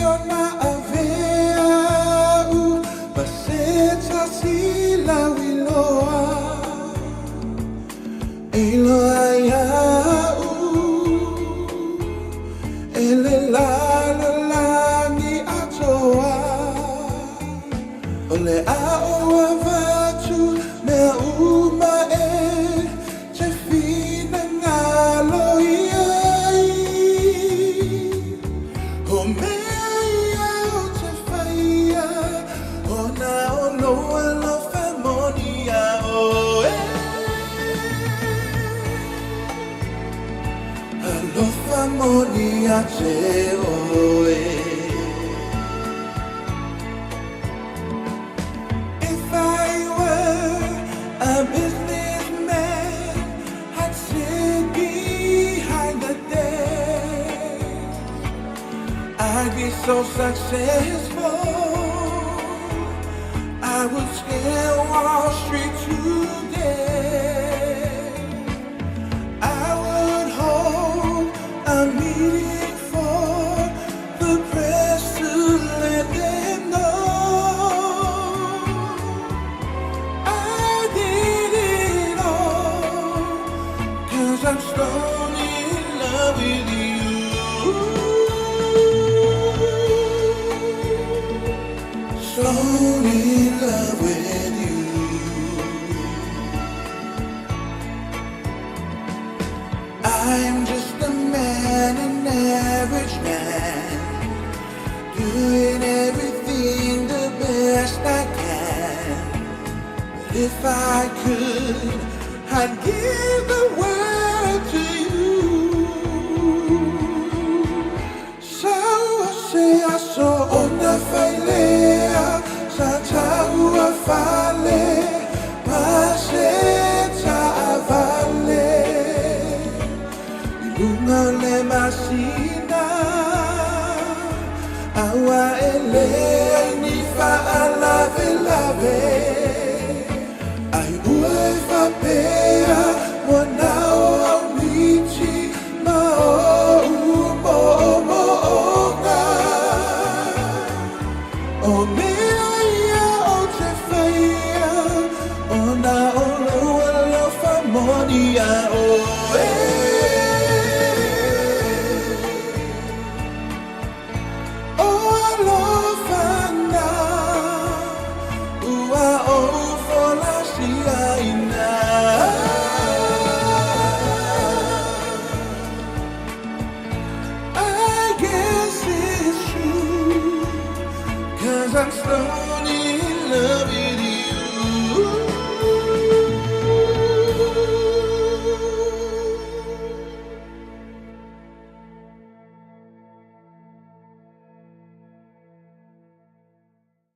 ona avea u Basetsa sila wiloa Eloaya ele la la la ni atoa ole a o avatu me uma te fina ngalo iai o me ia o te faia ona o loa lo famonia o lo famonia te oe. If I were a businessman, I'd sit behind the desk. I'd be so successful, I would scale Wall Street today. I would hold a meeting for the press to let them know I did it all, 'cause I'm slowly in love with you. Slowly in love with you. I'm just a man, an average man, doing everything the best I can. But if I could, I'd give the world to you. So I say I saw onda failea, sa taua fale, paseta avale. Lunga le masina awa ele ni fa alave lave ai ue fa pea wana o au michi ma o nga o mea ia o te whaia o na o lo famonia o I'm slowly in love with you.